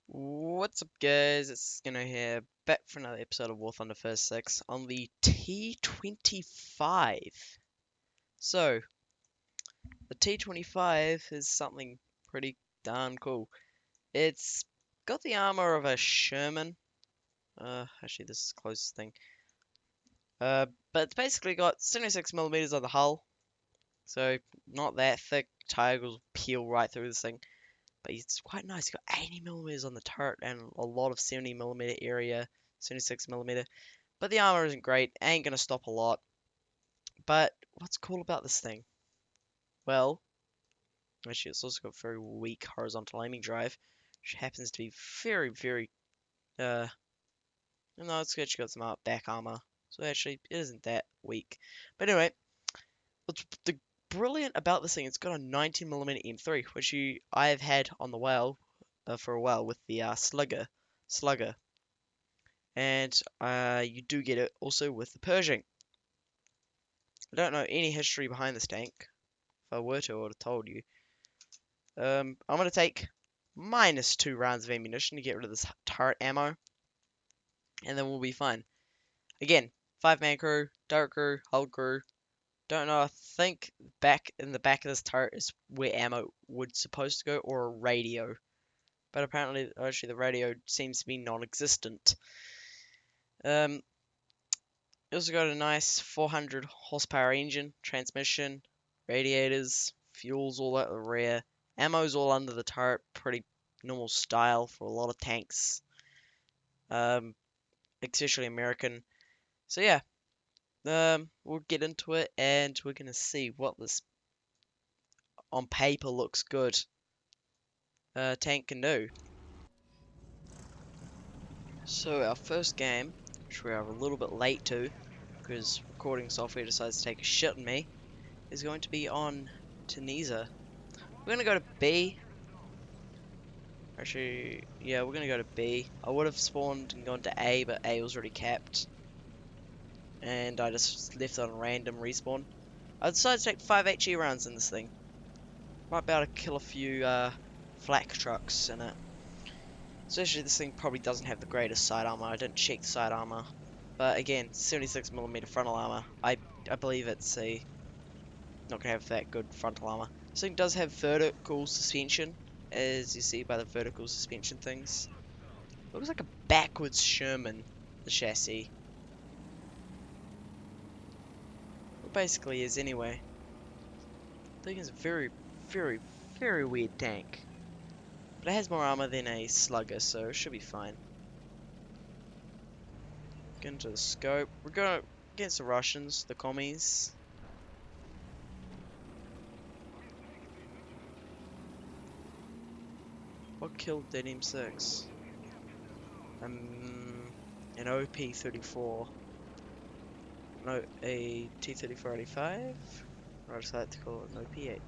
What's up, guys? It's Skino here, back for another episode of War Thunder First 6 on the T25. So, the T25 is something pretty darn cool. It's got the armor of a Sherman. Actually, this is the closest thing. But it's basically got 76 millimeters on the hull, so not that thick. Tire will peel right through this thing. But it's quite nice. He's got 80 millimeters on the turret and a lot of 70 millimeter area, 76 millimeter. But the armor isn't great. Ain't gonna stop a lot. But what's cool about this thing? Well, actually, it's also got very weak horizontal aiming drive, which happens to be very. Uh, no, it's actually got some back armor, so actually it isn't that weak. But anyway, what's the brilliant about this thing? It's got a 90 millimeter M3, which I have had on the whale for a while with the slugger, and you do get it also with the Pershing. I don't know any history behind this tank. If I were to, I would have told you. I'm gonna take -2 rounds of ammunition to get rid of this turret ammo, and then we'll be fine. Again, 5-man crew, turret crew, hull crew. Don't know. I think back in the back of this turret is where ammo would supposed to go, or a radio. But apparently, actually, the radio seems to be non-existent. Um, also got a nice 400 horsepower engine, transmission, radiators, fuels all at the rear. Ammo's all under the turret, pretty normal style for a lot of tanks, especially American. So yeah, we'll get into it and we're gonna see what this on paper looks good tank can do. So our first game, which we are a little bit late to, because recording software decides to take a shit on me, is going to be on Tunisia. We're gonna go to B. Actually, yeah, we're gonna go to B. I would have spawned and gone to A, but A was already capped. And I just left on random respawn. I decided to take 5 HE rounds in this thing. Might be able to kill a few flak trucks in it. Especially this thing probably doesn't have the greatest side armor. I didn't check the side armor. But again, 76mm frontal armor. I believe it's not gonna have that good frontal armor. This thing does have vertical suspension, as you see by the vertical suspension things. Looks like a backwards Sherman, the chassis. It basically is anyway. I think it's a very weird tank. But it has more armor than a slugger, so it should be fine. Get into the scope. We're going against the Russians, the commies. What killed that M6? An OP-34. No, a T-34-85? Or I just like to call it an OP-8.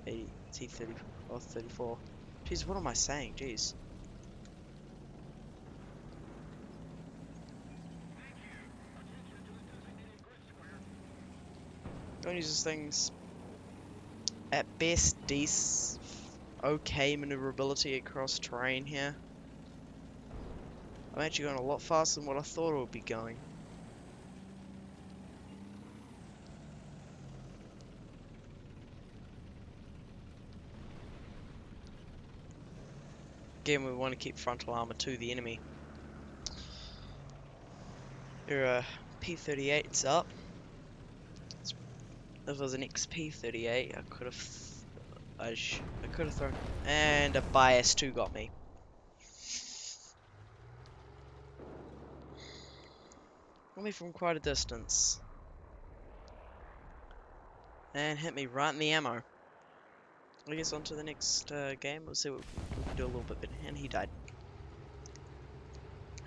A T-30 or 34. Jeez, what am I saying? Jeez. Don't use these things. At best, okay maneuverability across terrain here. I'm actually going a lot faster than what I thought it would be going. Again, we want to keep frontal armor to the enemy. Your P-38's up. If it was an XP-38, I could have thrown, and a bias 2 got me. Got me from quite a distance, and hit me right in the ammo. I guess on to the next game. We'll see what we can do a little bit better. And he died.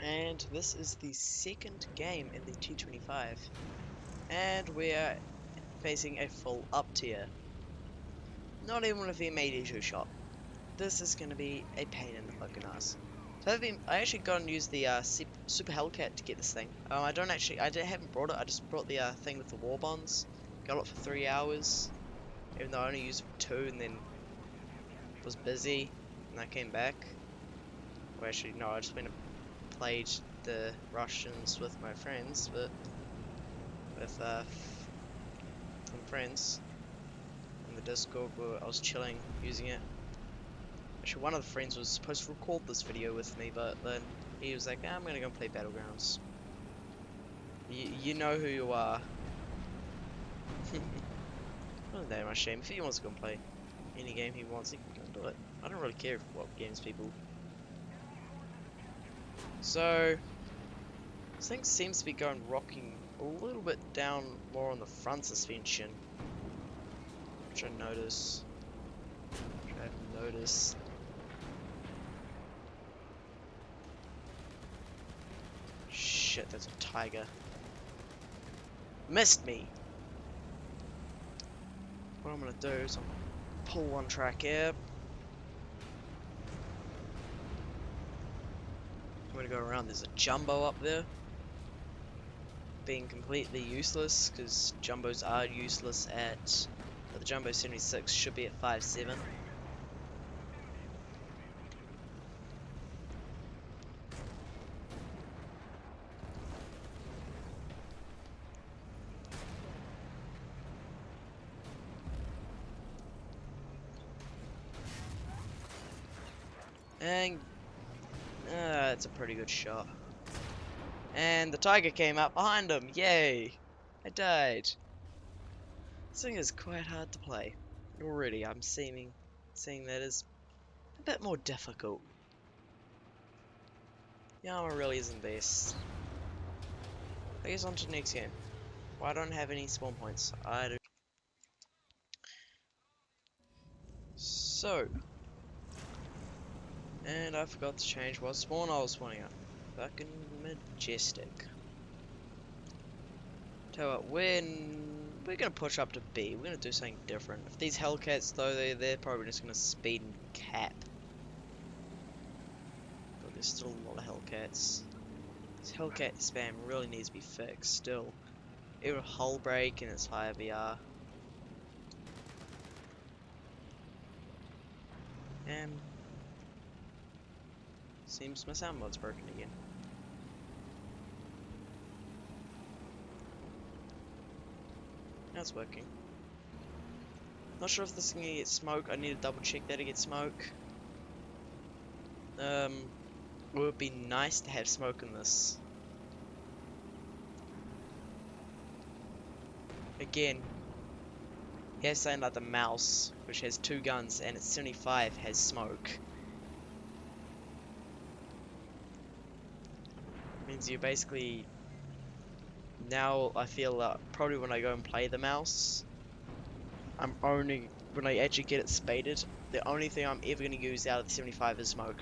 And this is the second game in the T25, and we are facing a full up tier. Not even with the M82 shot. This is going to be a pain in the fucking ass. So I actually got and used the Super Hellcat to get this thing. I haven't brought it. I just brought the thing with the war bonds. Got it for 3 hours, even though I only used it for 2, and then was busy, and I came back. Well, actually, no, I just went and played the Russians with my friends, but with some friends in the Discord where I was chilling using it. Actually, one of the friends was supposed to record this video with me, but then he was like, I'm gonna go and play Battlegrounds. You know who you are. Not that much shame. If he wants to go and play any game he wants, he can go and do it. I don't really care what games people. So, this thing seems to be rocking a little bit down more on the front suspension, which I notice. Which I have noticed. Shit, that's a tiger. Missed me! What I'm gonna do is I'm gonna pull one track here. I'm gonna go around. There's a jumbo up there. Being completely useless, because jumbos are useless at. But the jumbo 76 should be at 5.7. And it's a pretty good shot. And the tiger came up behind him. Yay! I died. This thing is quite hard to play. Already, I'm seeing that is a bit more difficult. The armor really isn't best. I guess on to the next game. Well, I don't have any spawn points. I do. So, and I forgot to change what spawn I was spawning at. Fucking majestic. Tell you what, we're gonna push up to B. We're gonna do something different. If these Hellcats, though, they're probably just gonna speed and cap. But there's still a lot of Hellcats. This Hellcat spam really needs to be fixed. Still, even hull break and its higher VR. And seems my sound mod's broken again. Now it's working. Not sure if this is gonna get smoke. I need to double check that to get smoke. It would be nice to have smoke in this. Again, here's something like the mouse, which has 2 guns, and its 75 has smoke. Means you basically. Now I feel probably when I go and play the mouse, when I actually get it spaded, the only thing I'm ever going to use out of the 75 is smoke.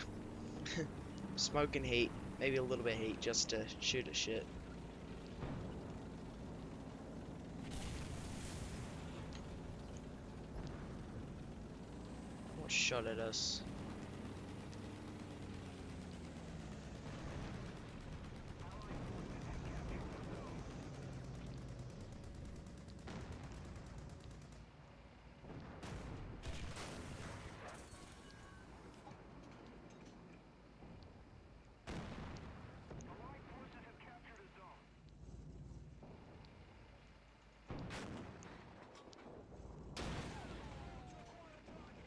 Smoke and heat, maybe a little bit of heat just to shoot at shit. What shot at us?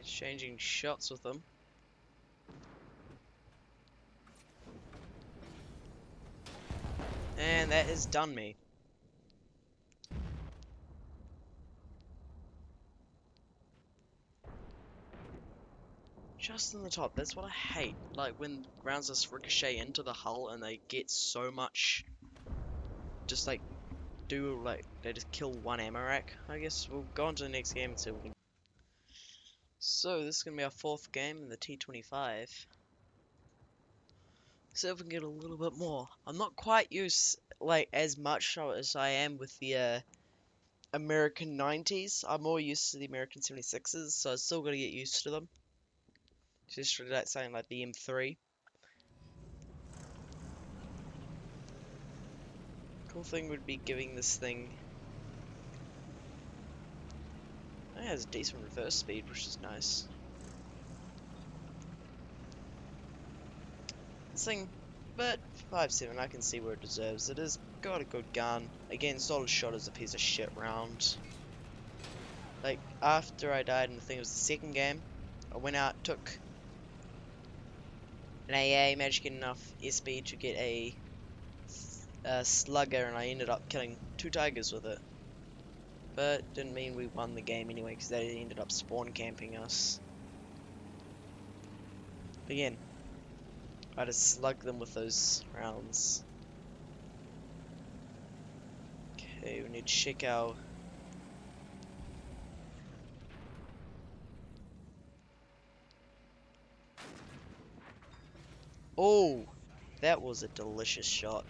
Changing shots with them. And that has done me. Just in the top, that's what I hate. Like when rounds just ricochet into the hull and they get so much. Just like, they just kill one ammo rack. I guess we'll go on to the next game and see what we can. So, this is gonna be our 4th game in the T25. See if we can get a little bit more. I'm not quite used, like, as much as I am with the American 90s. I'm more used to the American 76s, so I still gotta get used to them. Just like saying like the M3. Cool thing would be giving this thing. It has decent reverse speed, which is nice. thing, but 5.7, I can see where it deserves. It has got a good gun. Again, solid shot is a piece of shit round. Like, after I died in the thing, it was the second game, I went out, took an AA, managed to get enough SB to get a slugger, and I ended up killing 2 tigers with it. But didn't mean we won the game anyway, because they ended up spawn camping us. Again, I just slug them with those rounds. Okay, we need to check out. Oh, that was a delicious shot.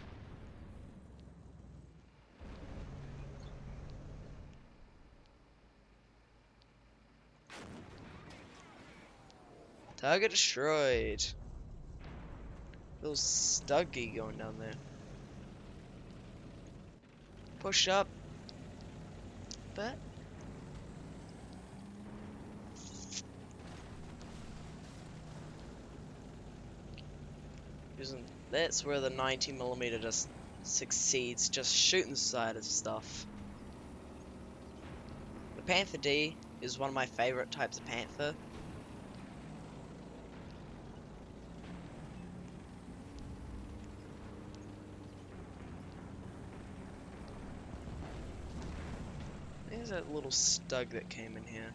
Target destroyed. Little Stuggy going down there. Push up. But that's where the 90mm just succeeds, just shooting the side of stuff. The Panther D is one of my favorite types of Panther. There's that little stug that came in here.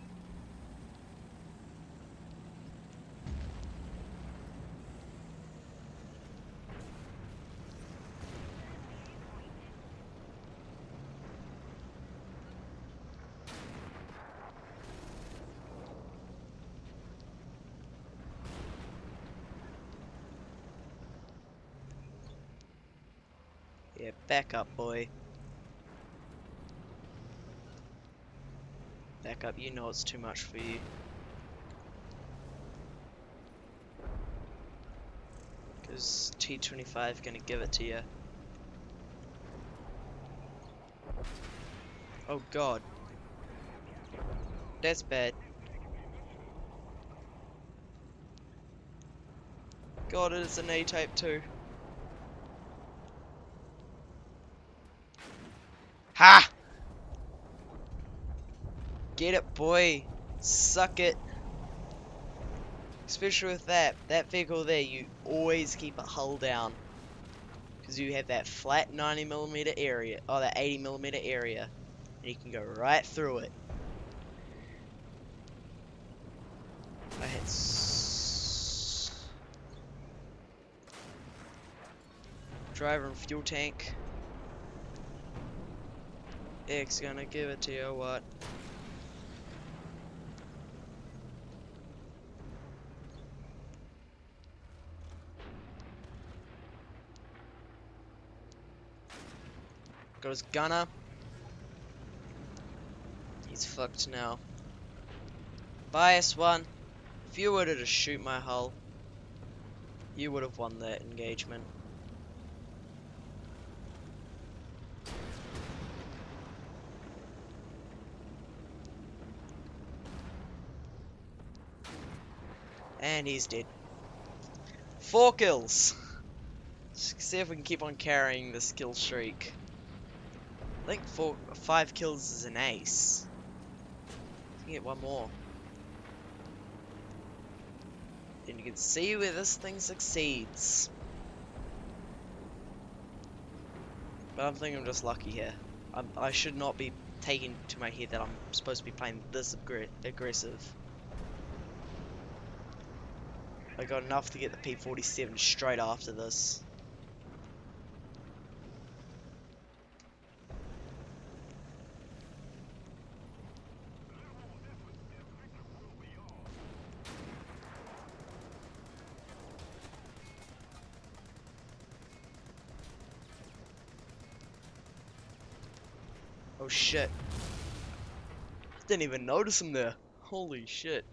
Yeah, back up, boy. Back up, you know it's too much for you. Because T25 gonna give it to you. Oh god. That's bad. God, it is an A-type too. Ha! Get it, boy. Suck it. Especially with that vehicle there, you always keep it hull down. Because you have that flat 90mm area, or that 80mm area. And you can go right through it. I had driver and fuel tank. X gonna give it to you, what? Got his gunner. He's fucked now. Bias one. If you were to just shoot my hull, you would have won that engagement. And he's dead. 4 kills. Let's see if we can keep on carrying this kill streak. I think 5 kills is an ace. We can get one more. And you can see where this thing succeeds. But I'm thinking I'm just lucky here. I should not be taking to my head that I'm supposed to be playing this aggressive. I got enough to get the P47 straight after this. Oh shit. Didn't even notice him there. Holy shit.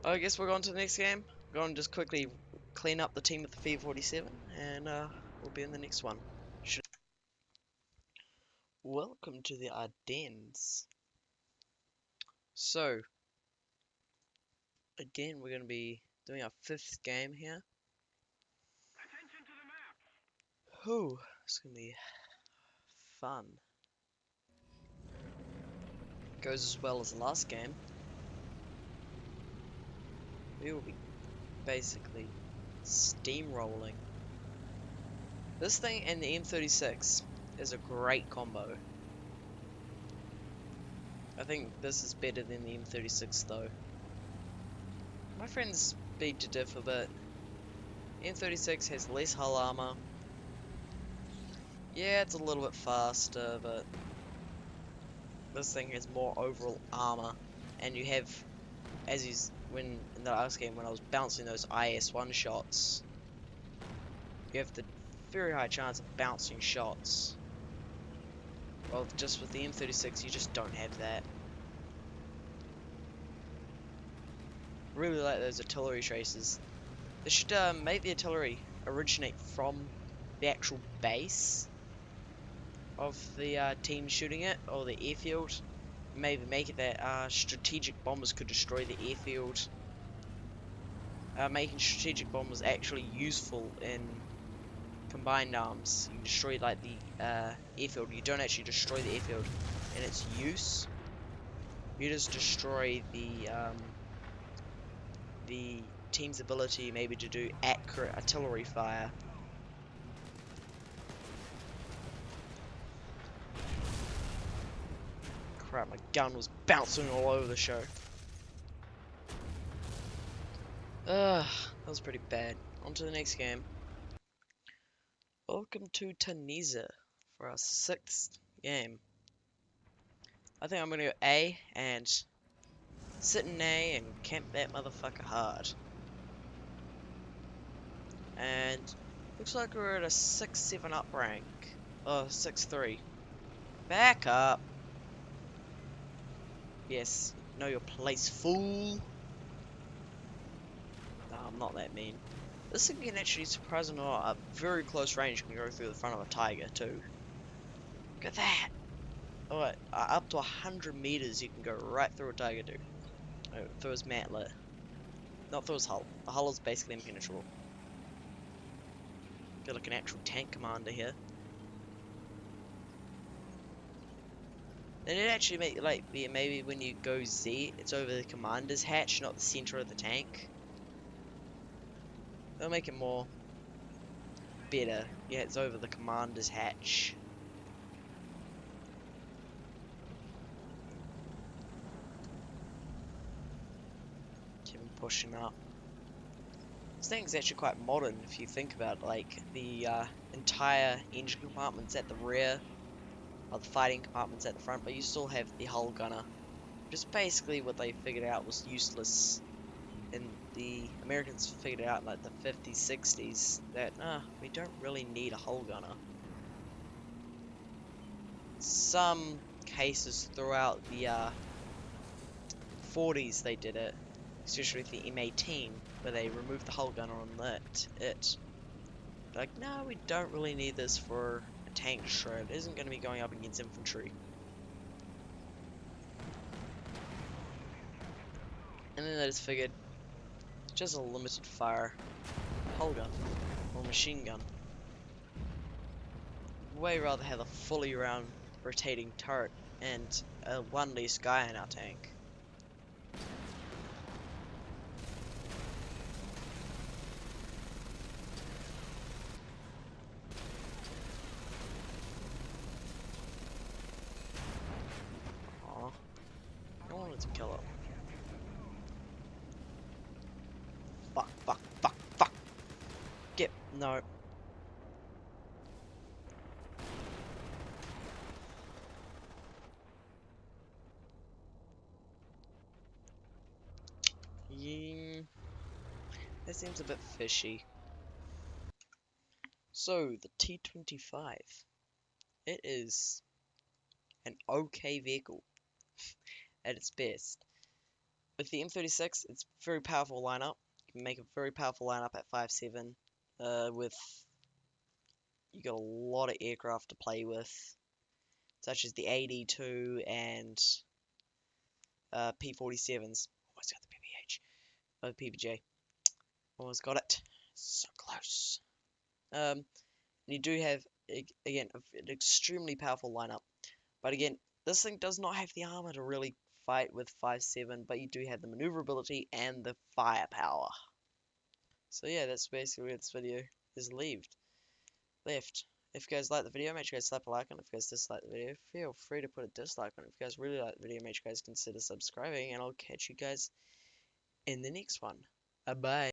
I guess we're going to the next game. Go and just quickly clean up the team with the P47 and we'll be in the next one. Welcome to the Ardennes. So, again, we're going to be doing our 5th game here. Whew, it's gonna be fun. Goes as well as the last game. We will be basically steamrolling. This thing and the M36 is a great combo. I think this is better than the M36 though. My friends beg to differ, but M36 has less hull armor. Yeah, it's a little bit faster, but this thing has more overall armor. And you have, as you when in the last game when I was bouncing those IS-1 shots, you have the very high chance of bouncing shots. Well, just with the M36, you just don't have that. Really like those artillery traces. They should make the artillery originate from the actual base of the team shooting it, or the airfield. Maybe make it that strategic bombers could destroy the airfield. Making strategic bombers actually useful in combined arms. You destroy like the airfield. You don't actually destroy the airfield in its use. You just destroy the team's ability maybe to do accurate artillery fire. Crap, my gun was bouncing all over the show. Ugh, that was pretty bad. On to the next game. Welcome to Tunisia for our 6th game. I think I'm gonna go A and sit in A and camp that motherfucker hard. And looks like we're at a 6-7 up rank. Oh, 6-3. Back up. Yes, know your place, fool. No, I'm not that mean. This thing can actually, surprisingly not, at very close range can go through the front of a tiger too. Look at that. Alright, up to 100 meters you can go right through a tiger dude. Oh, through his mantlet. Not through his hull. The hull is basically impenetrable. Got like an actual tank commander here. And it actually make like maybe when you go Z, it's over the commander's hatch, not the center of the tank. It'll make it more better. Yeah, it's over the commander's hatch. Keep him pushing up. This thing's actually quite modern if you think about it. Like the entire engine compartment's at the rear, or the fighting compartment's at the front, but you still have the hull gunner. Just basically what they figured out was useless. And the Americans figured out in like the 50s, 60s that we don't really need a hull gunner. Some cases throughout the 40s they did it, especially with the M18, where they removed the hull gunner on it. Like, no, we don't really need this for a tank destroyer. It isn't going to be going up against infantry. And then they just figured, just a limited fire hull gun or machine gun. Way rather have a fully round rotating turret and one less guy in our tank. Aw, I wanted to kill him. Fuck, fuck, fuck, fuck. Get, no. Yeah, that seems a bit fishy. So, the T25. It is an okay vehicle at its best. With the M36, it's a very powerful lineup. You can make a very powerful lineup at 5.7 with you got a lot of aircraft to play with, such as the AD2 and P47s. Almost got the PPH. PPJ. Almost got it. So close. And you do have, again, an extremely powerful lineup. But again, this thing does not have the armor to really fight with 5/7, but you do have the maneuverability and the firepower. So yeah, that's basically where this video is left. If you guys like the video, make sure you guys slap a like on it. If you guys dislike the video, feel free to put a dislike on it. If you guys really like the video, make sure you guys consider subscribing, and I'll catch you guys in the next one. Bye.